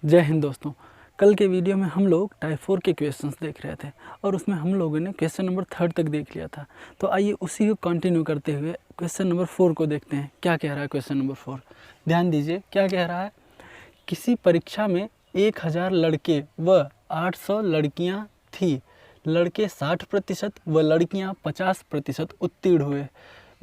जय हिंद दोस्तों। कल के वीडियो में हम लोग टाइप 4 के क्वेश्चंस देख रहे थे और उसमें हम लोगों ने क्वेश्चन नंबर 3 तक देख लिया था। तो आइए उसी को कंटिन्यू करते हुए क्वेश्चन नंबर 4 को देखते हैं। क्या कह रहा है क्वेश्चन नंबर 4? ध्यान दीजिए क्या कह रहा है। किसी परीक्षा में 1000 लड़के व 800 लड़कियां थी। लड़के 60% व लड़कियां 50% उत्तीर्ण हुए।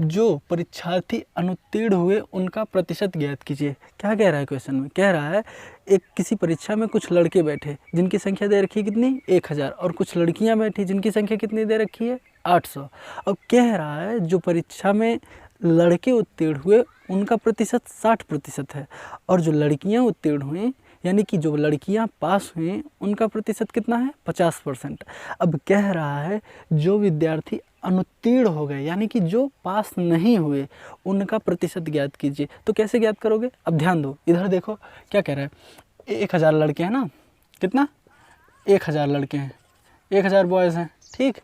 जो परीक्षार्थी अनुत्तीर्ण हुए उनका प्रतिशत ज्ञात कीजिए। क्या कह रहा है क्वेश्चन में? कह रहा है एक किसी परीक्षा में कुछ लड़के बैठे जिनकी संख्या दे रखी है कितनी? 1000, और कुछ लड़कियां बैठी जिनकी संख्या कितनी दे रखी है? 800। अब कह रहा है जो परीक्षा में लड़के उत्तीर्ण हुए उनका प्रतिशत 60% है और जो लड़कियां उत्तीर्ण हुई यानी कि जो लड़कियां पास हुई उनका प्रतिशत कितना है? 50%। अब कह रहा है जो विद्यार्थी अनुत्तीर्ण हो गए यानी कि जो पास नहीं हुए उनका प्रतिशत ज्ञात कीजिए। तो कैसे ज्ञात करोगे? अब ध्यान दो, इधर देखो क्या कह रहा है। 1000 लड़के हैं ना, कितना? 1000 लड़के हैं, 1000 बॉयज़ हैं, ठीक,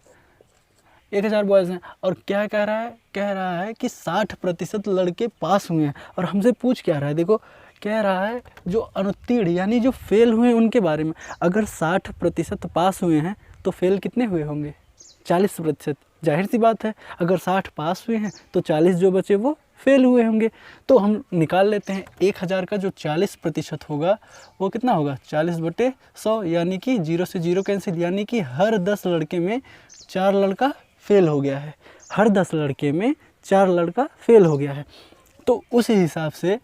1000 बॉयज़ हैं। और क्या कह रहा है? कह रहा है कि 60% लड़के पास हुए हैं। और हमसे पूछ क्या रहा है? देखो कह रहा है जो अनुत्तीर्ण यानी जो फेल हुए उनके बारे में। अगर 60% पास हुए हैं तो फेल कितने हुए होंगे? 40%। जाहिर सी बात है, अगर 60 पास हुए हैं तो 40 जो बचे वो फेल हुए होंगे। तो हम निकाल लेते हैं 1000 का जो 40% होगा वो कितना होगा? 40/100, यानी कि 0 से 0 कैंसिल, यानी कि हर 10 लड़के में 4 लड़का फेल हो गया है। हर 10 लड़के में 4 लड़का फेल हो गया है। तो उस हिसाब से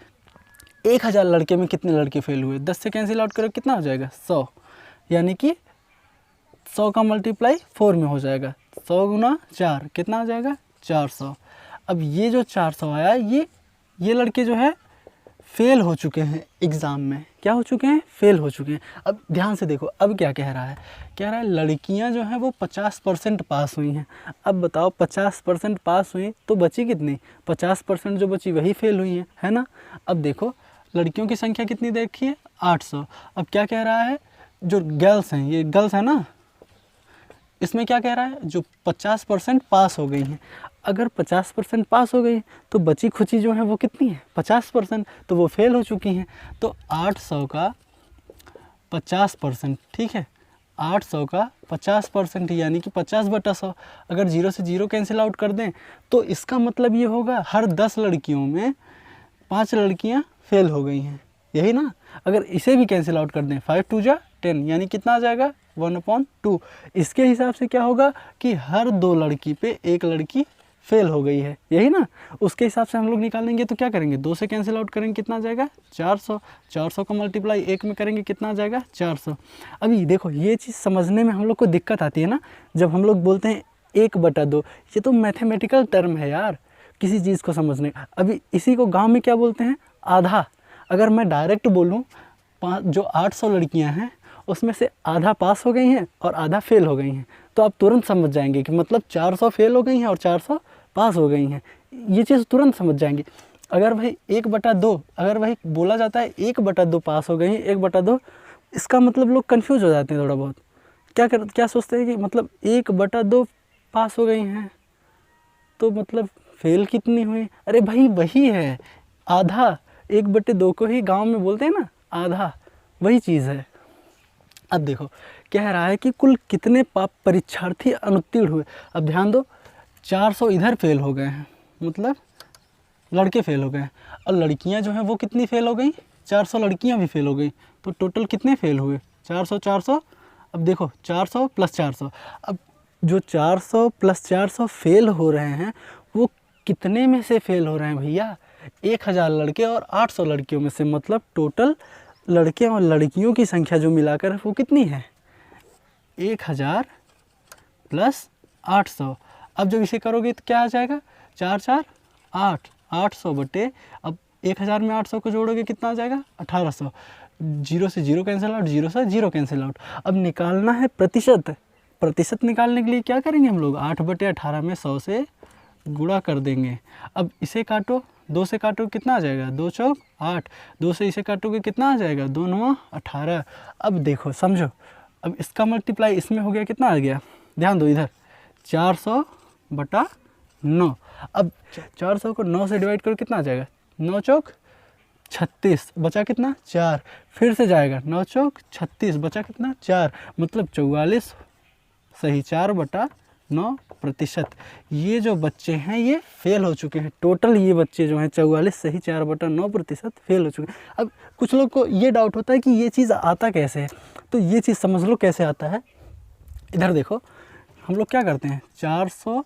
1000 लड़के में कितने लड़के फेल हुए? 10 से कैंसिल आउट करो, कितना हो जाएगा? 100, यानी कि 100 का मल्टीप्लाई 4 में हो जाएगा। 100 गुना 4 कितना हो जाएगा? 400। अब ये जो 400 आया ये लड़के जो है फेल हो चुके हैं एग्ज़ाम में। क्या हो चुके हैं? फेल हो चुके हैं। अब ध्यान से देखो अब क्या कह रहा है। कह रहा है लड़कियां जो हैं वो 50% पास हुई हैं। अब बताओ 50% पास हुई तो बची कितनी? 50% जो बची वही फेल हुई हैं, है ना। अब देखो लड़कियों की संख्या कितनी देखी है? 800। अब क्या कह रहा है? जो गर्ल्स हैं, ये गर्ल्स है ना, इसमें क्या कह रहा है? जो 50% पास हो गई हैं। अगर 50% पास हो गई तो बची खुची जो है वो कितनी है? 50%। तो वो फेल हो चुकी हैं। तो 800 का 50%, ठीक है, 800 का 50% यानी कि 50/100। अगर 0 से 0 कैंसिल आउट कर दें तो इसका मतलब ये होगा हर 10 लड़कियों में 5 लड़कियां फेल हो गई हैं, यही ना। अगर इसे भी कैंसिल आउट कर दें 5 2 जा 10, यानी कितना आ जाएगा? 1/2। इसके हिसाब से क्या होगा कि हर 2 लड़की पे 1 लड़की फेल हो गई है, यही ना। उसके हिसाब से हम लोग निकालेंगे तो क्या करेंगे? 2 से कैंसिल आउट करेंगे, कितना आ जाएगा? 400। 400 का मल्टीप्लाई 1 में करेंगे, कितना आ जाएगा? 400। अभी देखो ये चीज़ समझने में हम लोग को दिक्कत आती है ना, जब हम लोग बोलते हैं 1/2। ये तो मैथमेटिकल टर्म है यार, किसी चीज़ को समझने। अभी इसी को गाँव में क्या बोलते हैं? आधा। अगर मैं डायरेक्ट बोलूँ जो 800 लड़कियां हैं उसमें से आधा पास हो गई हैं और आधा फेल हो गई हैं, तो आप तुरंत समझ जाएंगे कि मतलब 400 फेल हो गई हैं और 400 पास हो गई हैं। ये चीज़ तुरंत समझ जाएंगे। अगर भाई 1/2, अगर भाई बोला जाता है 1/2 पास हो गई हैं, 1/2, इसका मतलब लोग कन्फ्यूज हो जाते हैं थोड़ा बहुत। क्या सोचते हैं कि मतलब 1/2 पास हो गई हैं तो मतलब फेल कितनी हुई? अरे भाई वही है आधा। 1/2 को ही गांव में बोलते हैं ना आधा, वही चीज़ है। अब देखो कह रहा है कि कुल कितने परीक्षार्थी अनुत्तीर्ण हुए। अब ध्यान दो 400 इधर फेल हो गए हैं, मतलब लड़के फेल हो गए हैं, और लड़कियां जो हैं वो कितनी फेल हो गई? 400 लड़कियां भी फेल हो गई। तो टोटल कितने फेल हुए? 400 400। अब देखो 400 + 400। अब जो 400 + 400 फेल हो रहे हैं वो कितने में से फेल हो रहे हैं भैया? 1000 लड़के और 800 लड़कियों में से, मतलब टोटल लड़के और लड़कियों की संख्या जो मिलाकर वो कितनी है? 1000 + 800। अब जब इसे करोगे तो क्या आ जाएगा? 4 4 8, 800 बटे, अब 1000 में 800 को जोड़ोगे कितना आ जाएगा? 1800। 0 से 0 कैंसिल आउट, 0 से 0 कैंसिल आउट। अब निकालना है प्रतिशत। प्रतिशत निकालने के लिए क्या करेंगे हम लोग? 8/18 में 100 से गुणा कर देंगे। अब इसे काटो, 2 से काटो कितना आ जाएगा? 2 चौक 8। 2 से इसे काटोगे कितना आ जाएगा? 2 9 18। अब देखो समझो, अब इसका मल्टीप्लाई इसमें हो गया, कितना आ गया? ध्यान दो इधर 400/9। अब 400 को 9 से डिवाइड करो, कितना आ जाएगा? 9 चौक 36, बचा कितना 4, फिर से जाएगा 9 चौक 36, बचा कितना 4, मतलब 44 सही 4/9%। ये जो बच्चे हैं ये फेल हो चुके हैं। टोटल ये बच्चे जो हैं 44 सही 4/9% फेल हो चुके हैं। अब कुछ लोग को ये डाउट होता है कि ये चीज़ आता कैसे है, तो ये चीज़ समझ लो कैसे आता है। इधर देखो, हम लोग क्या करते हैं, 400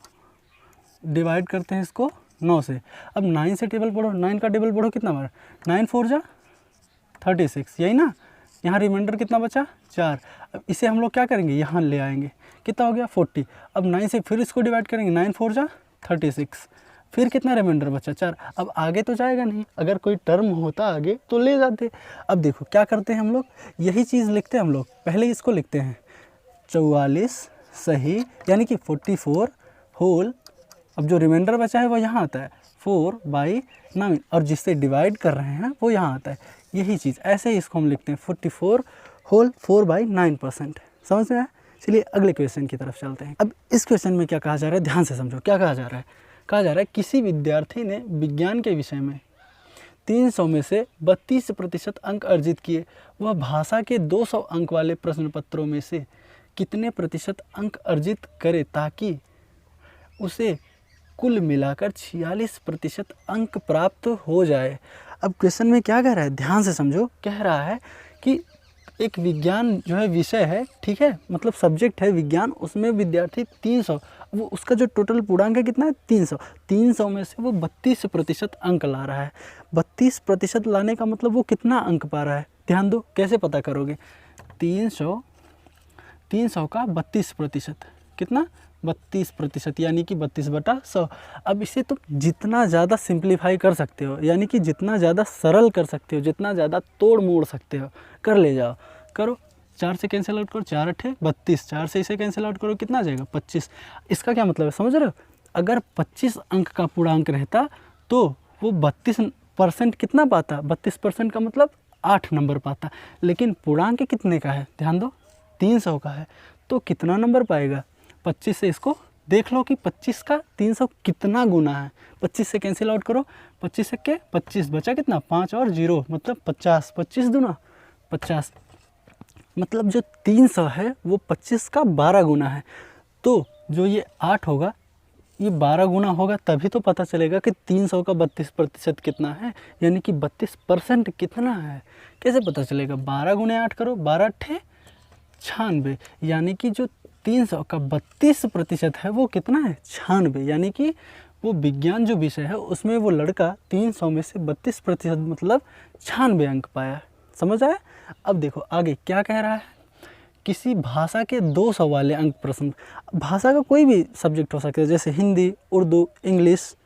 डिवाइड करते हैं इसको 9 से। अब 9 से टेबल पढ़ो, 9 का टेबल पढ़ो कितना बार, 9 4 जा 36, यही ना। यहाँ रिमाइंडर कितना बचा 4। अब इसे हम लोग क्या करेंगे, यहाँ ले आएंगे, कितना हो गया 40। अब 9 से फिर इसको डिवाइड करेंगे, 9 4 जा 36, फिर कितना रिमाइंडर बचा 4। अब आगे तो जाएगा नहीं, अगर कोई टर्म होता आगे तो ले जाते। अब देखो क्या करते हैं हम लोग, यही चीज़ लिखते हैं हम लोग, पहले इसको लिखते हैं 44 सही यानी कि 44 होल, अब जो रिमाइंडर बचा है वो यहाँ आता है 4/9, और जिससे डिवाइड कर रहे हैं वो यहाँ आता है। यही चीज़ ऐसे ही इसको हम लिखते हैं 44 होल 4/9%। समझ में आया। चलिए अगले क्वेश्चन की तरफ चलते हैं। अब इस क्वेश्चन में क्या कहा जा रहा है, ध्यान से समझो। क्या कहा जा रहा है, कहा जा रहा है किसी विद्यार्थी ने विज्ञान के विषय में 300 में से 32% अंक अर्जित किए। वह भाषा के 200 अंक वाले प्रश्न पत्रों में से कितने प्रतिशत अंक अर्जित करे ताकि उसे कुल मिलाकर 46% अंक प्राप्त हो जाए। अब क्वेश्चन में क्या कह रहा है, ध्यान से समझो। कह रहा है कि एक विज्ञान जो है विषय है, ठीक है, मतलब सब्जेक्ट है विज्ञान, उसमें विद्यार्थी 300, वो उसका जो टोटल पूर्णांक है कितना है 300 में से वो 32% अंक ला रहा है। 32% लाने का मतलब वो कितना अंक पा रहा है, ध्यान दो। कैसे पता करोगे, 300 का 32%, कितना 32%, यानी कि 32/100। अब इसे तुम जितना ज़्यादा सिंप्लीफाई कर सकते हो, यानी कि जितना ज़्यादा सरल कर सकते हो, जितना ज़्यादा तोड़ मोड़ सकते हो, कर ले जाओ। करो, 4 से कैंसिल आउट करो, 4 8 32, 4 से इसे कैंसिल आउट करो, कितना आ जाएगा 25। इसका क्या मतलब है, समझ रहे हो। अगर 25 अंक का पूर्णांक रहता तो वो 32% कितना पाता, 32% का मतलब 8 नंबर पाता। लेकिन पूर्णांक कितने का है, ध्यान दो, 300 का है, तो कितना नंबर पाएगा। 25 से इसको देख लो कि 25 का 300 कितना गुना है। 25 से कैंसिल आउट करो, 25 से के 25, बचा कितना 5 और 0 मतलब 50, 25 दूना 50, मतलब जो 300 है वो 25 का 12 गुना है। तो जो ये 8 होगा ये 12 गुना होगा, तभी तो पता चलेगा कि 300 का 32% कितना है, यानी कि 32% कितना है। कैसे पता चलेगा, 12 गुने 8 करो, 12 8 96, यानी कि जो 300 का 32% है वो कितना है 96, यानी कि वो विज्ञान जो विषय है उसमें वो लड़का 300 में से 32% मतलब 96 अंक पाया। समझ आया। अब देखो आगे क्या कह रहा है, किसी भाषा के 200 वाले अंक प्रश्न। भाषा का कोई भी सब्जेक्ट हो सकता है, जैसे हिंदी, उर्दू, इंग्लिश,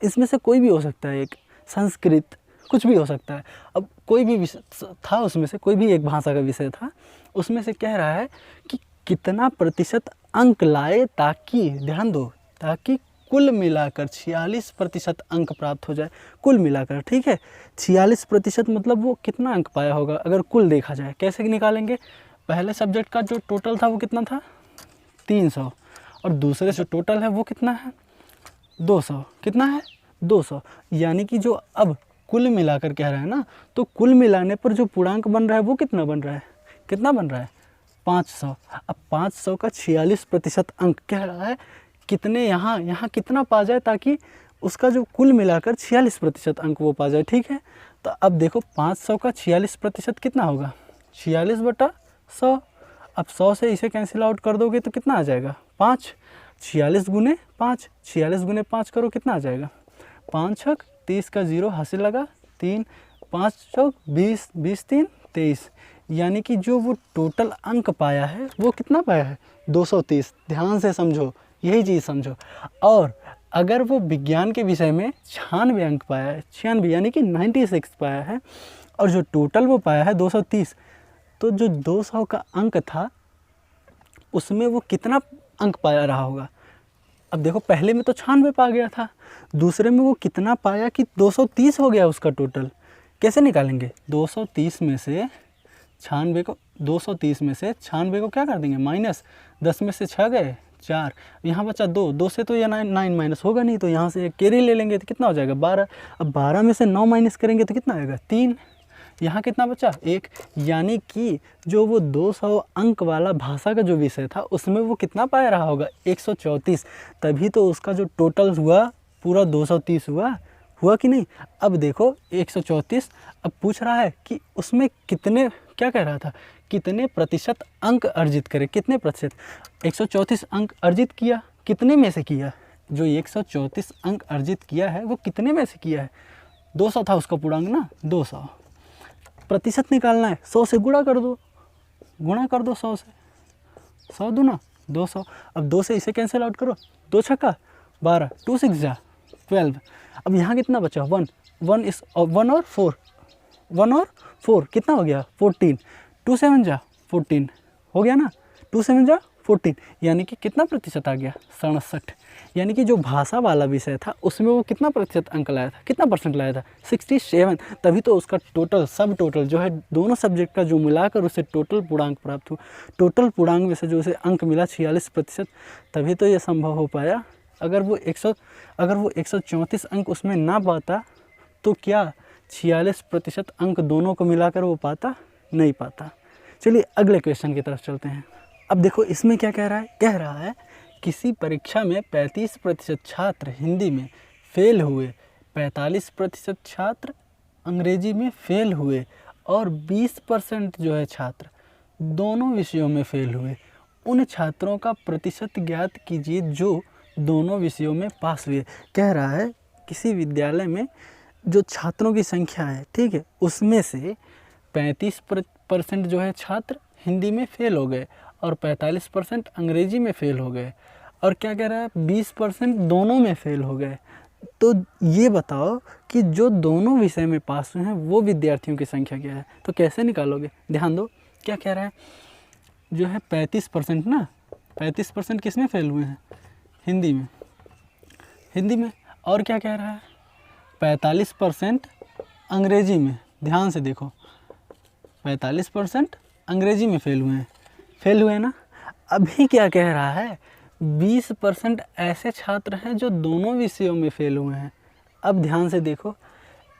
इसमें से कोई भी हो सकता है, एक संस्कृत, कुछ भी हो सकता है। अब कोई भी विषय था, उसमें से कोई भी एक भाषा का विषय था, उसमें से कह रहा है कि कितना प्रतिशत अंक लाए ताकि, ध्यान दो, ताकि कुल मिलाकर 46% अंक प्राप्त हो जाए। कुल मिलाकर, ठीक है, 46% मतलब वो कितना अंक पाया होगा अगर कुल देखा जाए। कैसे निकालेंगे, पहले सब्जेक्ट का जो टोटल था वो कितना था 300, और दूसरे जो टोटल है वो कितना है 200, कितना है 200, यानी कि जो अब कुल मिलाकर कह रहा है ना, तो कुल मिलाने पर जो पूर्णांक बन रहा है वो कितना बन रहा है, कितना बन रहा है 500। अब 500 का 46% अंक कह रहा है कितने यहाँ कितना पा जाए ताकि उसका जो कुल मिलाकर 46% अंक वो पा जाए, ठीक है। तो अब देखो 500 का 46% कितना होगा 46/100। अब 100 से इसे कैंसिल आउट कर दोगे तो कितना आ जाएगा 5, 46 गुने 5, 46 गुने 5 करो, कितना आ जाएगा 5 छक 30 का 0 हासिल लगा 3, 5 चौक 20, 20 3 23, यानी कि जो वो टोटल अंक पाया है वो कितना पाया है 230। ध्यान से समझो, यही चीज़ समझो। और अगर वो विज्ञान के विषय में 96 अंक पाया है, 96 यानी कि 96 पाया है, और जो टोटल वो पाया है 230, तो जो 200 का अंक था उसमें वो कितना अंक पाया रहा होगा। अब देखो पहले में तो 96 पा गया था, दूसरे में वो कितना पाया कि 230 हो गया उसका टोटल। कैसे निकालेंगे, 230 में से 96 को, 230 में से 96 को क्या कर देंगे माइनस, 10 में से 6 गए 4, यहाँ बचा 2, 2 से तो ये 9 माइनस होगा नहीं, तो यहाँ से कैरी ले लेंगे तो कितना हो जाएगा 12। अब 12 में से 9 माइनस करेंगे तो कितना आएगा 3। यहाँ कितना बचा 1, यानी कि जो वो 200 अंक वाला भाषा का जो विषय था उसमें वो कितना पाया रहा होगा 134, तभी तो उसका जो टोटल हुआ पूरा 230 हुआ कि नहीं। अब देखो 134, अब पूछ रहा है कि उसमें कितने, क्या कह रहा था, कितने प्रतिशत अंक अर्जित करें, कितने प्रतिशत। 134 अंक अर्जित किया, कितने में से किया, जो 134 अंक अर्जित किया है वो कितने में से किया है, 200 था उसका पूर्णांक ना, 200। प्रतिशत निकालना है, 100 से गुणा कर दो 100 से, 100 दूना 200। अब 2 से इसे कैंसिल आउट करो, 2 छक्का 12, 2 6 जा 12। अब यहाँ कितना बचा 1 और 4 कितना हो गया 14, 2 7 जा 14 हो गया ना, 2 7 जा 14, यानी कि कितना प्रतिशत आ गया 67। यानी कि जो भाषा वाला विषय था उसमें वो कितना प्रतिशत अंक लाया था, कितना परसेंट लाया था 67, तभी तो उसका टोटल सब टोटल जो है दोनों सब्जेक्ट का जो मिलाकर उसे टोटल पूर्णांक प्राप्त हुआ। टोटल पूर्णांक में से जो उसे अंक मिला 46%, तभी तो ये संभव हो पाया। अगर वो 134 अंक उसमें ना पाता तो क्या 46% अंक दोनों को मिलाकर वो पाता, नहीं पाता। चलिए अगले क्वेश्चन की तरफ चलते हैं। अब देखो इसमें क्या कह रहा है किसी परीक्षा में 35% छात्र हिंदी में फेल हुए, 45% छात्र अंग्रेजी में फेल हुए और 20% जो है छात्र दोनों विषयों में फेल हुए। उन छात्रों का प्रतिशत ज्ञात कीजिए जो दोनों विषयों में पास हुए। कह रहा है किसी विद्यालय में जो छात्रों की संख्या है, ठीक है, उसमें से 35% जो है छात्र हिंदी में फेल हो गए और 45% अंग्रेजी में फेल हो गए, और क्या कह रहा है 20% दोनों में फेल हो गए। तो ये बताओ कि जो दोनों विषय में पास हुए हैं वो विद्यार्थियों की संख्या क्या है। तो कैसे निकालोगे, ध्यान दो क्या कह रहा है, जो है 35% ना, 35% किस में फेल हुए हैं, हिंदी में, और क्या कह रहा है 45% अंग्रेजी में। ध्यान से देखो 45% अंग्रेजी में फेल हुए ना। अभी क्या कह रहा है 20% ऐसे छात्र हैं जो दोनों विषयों में फेल हुए हैं। अब ध्यान से देखो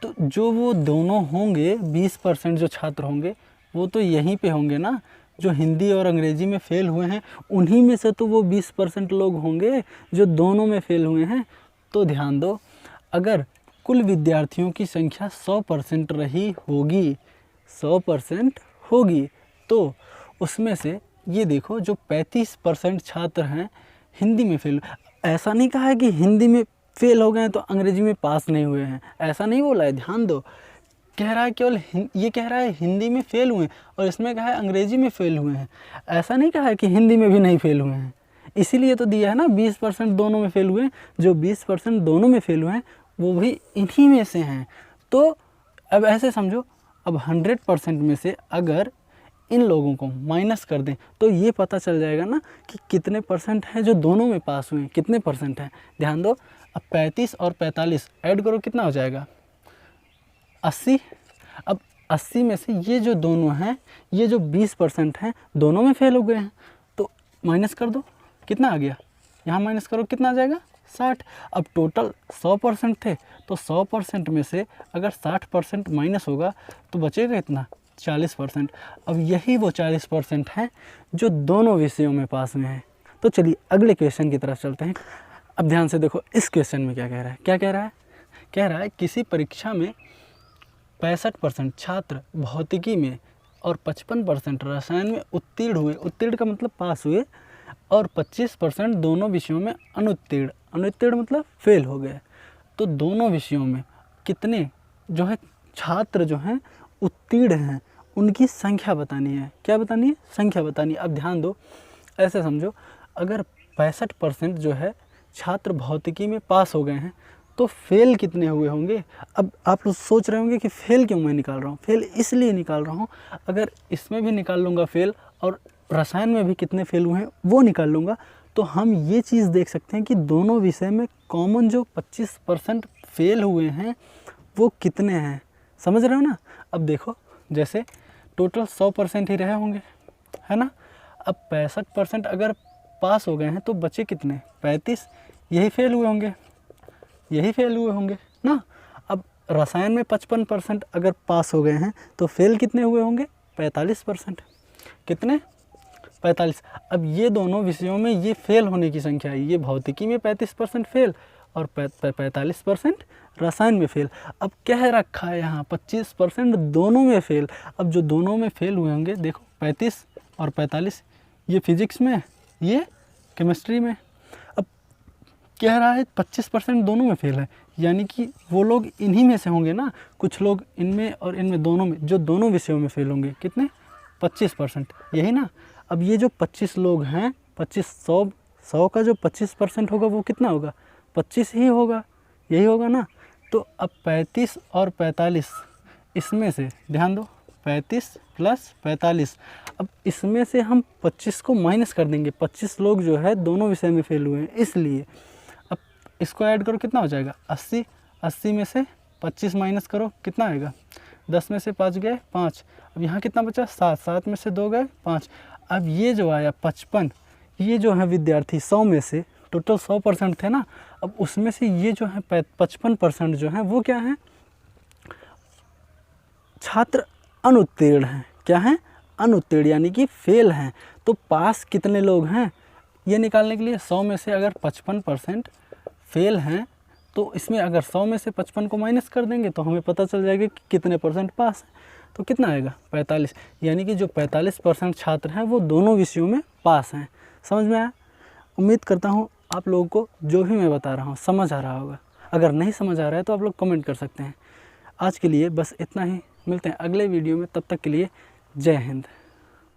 तो जो वो दोनों होंगे 20% जो छात्र होंगे वो तो यहीं पे होंगे ना, जो हिंदी और अंग्रेजी में फेल हुए हैं उन्हीं में से तो वो 20% लोग होंगे जो दोनों में फेल हुए हैं। तो ध्यान दो अगर कुल विद्यार्थियों की संख्या 100% रही होगी, 100% होगी, तो उसमें से ये देखो जो 35% छात्र हैं हिंदी में फेल, ऐसा नहीं कहा है कि हिंदी में फेल हो गए तो अंग्रेजी में पास नहीं हुए हैं, ऐसा नहीं बोला है। ध्यान दो कह रहा है केवल ये कह रहा है हिंदी में फेल हुए और इसमें कहा है अंग्रेजी में फेल हुए हैं, ऐसा नहीं कहा है कि हिंदी में भी नहीं फेल हुए हैं। इसीलिए तो दिया है ना 20% दोनों में फेल हुए हैं, जो 20% दोनों में फेल हुए हैं वो भी इन्हीं में से हैं। तो अब ऐसे समझो, अब 100% में से अगर इन लोगों को माइनस कर दें तो ये पता चल जाएगा ना कि कितने परसेंट हैं जो दोनों में पास हुए हैं, कितने परसेंट हैं। ध्यान दो अब 35 और 45 ऐड करो कितना हो जाएगा 80। अब 80 में से ये जो दोनों हैं, ये जो 20% हैं दोनों में फेल हो गए हैं, तो माइनस कर दो कितना आ गया, यहाँ माइनस करो कितना आ जाएगा 60। अब टोटल 100% थे तो 100% में से अगर 60% माइनस होगा तो बचेगा इतना 40%। अब यही वो 40% हैं जो दोनों विषयों में पास हुए हैं। तो चलिए अगले क्वेश्चन की तरफ चलते हैं। अब ध्यान से देखो इस क्वेश्चन में क्या कह रहा है, कह रहा है किसी परीक्षा में 65% छात्र भौतिकी में और 55% रसायन में उत्तीर्ण हुए, उत्तीर्ण का मतलब पास हुए, और 25% दोनों विषयों में अनुत्तीर्ण मतलब फेल हो गए। तो दोनों विषयों में कितने जो है छात्र जो हैं उत्तीर्ण हैं उनकी संख्या बतानी है। क्या बतानी है, संख्या बतानी है। अब ध्यान दो ऐसे समझो अगर 65% जो है छात्र भौतिकी में पास हो गए हैं तो फेल कितने हुए होंगे। अब आप लोग सोच रहे होंगे कि फेल क्यों मैं निकाल रहा हूँ, फेल इसलिए निकाल रहा हूँ अगर इसमें भी निकाल लूँगा फेल और रसायन में भी कितने फेल हुए हैं वो निकाल लूँगा तो हम ये चीज़ देख सकते हैं कि दोनों विषय में कॉमन जो 25% फेल हुए हैं वो कितने हैं, समझ रहे हो ना। अब देखो जैसे टोटल 100% ही रहे होंगे है ना। अब 65% अगर पास हो गए हैं तो बचे कितने, 35, यही फेल हुए होंगे, यही फेल हुए होंगे ना। अब रसायन में 55% अगर पास हो गए हैं तो फेल कितने हुए होंगे, 45%। कितने, 45। अब ये दोनों विषयों में ये फेल होने की संख्या है, ये भौतिकी में 35% फेल और 45% रसायन में फेल। अब कह रखा है यहाँ 25% दोनों में फेल। अब जो दोनों में फेल हुए होंगे, देखो 35 और 45, ये फिजिक्स में, ये केमिस्ट्री में। अब कह रहा है 25% दोनों में फेल है, यानी कि वो लोग इन्हीं में से होंगे ना, कुछ लोग इनमें और इनमें, दोनों में, जो दोनों विषयों में फेल होंगे। कितने, 25%, यही ना। अब ये जो 25 लोग हैं, 100 का जो 25% होगा वो कितना होगा, 25 ही होगा, यही होगा ना। तो अब 35 और 45, इसमें से ध्यान दो, 35 प्लस 45, अब इसमें से हम 25 को माइनस कर देंगे। 25 लोग जो है दोनों विषय में फेल हुए हैं, इसलिए अब इसको ऐड करो, कितना हो जाएगा, 80। 80 में से 25 माइनस करो, कितना आएगा, 10 में से 5 गए 5। अब यहाँ कितना बचा, 7। 7 में से 2 गए 5। अब ये जो आया 55, ये जो है विद्यार्थी 100 में से, टोटल 100% थे ना, अब उसमें से ये जो है 55% जो है वो क्या है, छात्र अनुत्तीर्ण हैं। क्या हैं, अनुत्तीर्ण, यानी कि फेल हैं। तो पास कितने लोग हैं, ये निकालने के लिए 100 में से अगर 55% फेल हैं तो इसमें अगर 100 में से 55 को माइनस कर देंगे तो हमें पता चल जाएगा कि कितने परसेंट पास हैं। तो कितना आएगा, 45, यानी कि जो 45% छात्र हैं वो दोनों विषयों में पास हैं। समझ में आया। उम्मीद करता हूँ आप लोगों को जो भी मैं बता रहा हूँ समझ आ रहा होगा। अगर नहीं समझ आ रहा है तो आप लोग कमेंट कर सकते हैं। आज के लिए बस इतना ही, मिलते हैं अगले वीडियो में, तब तक के लिए जय हिंद।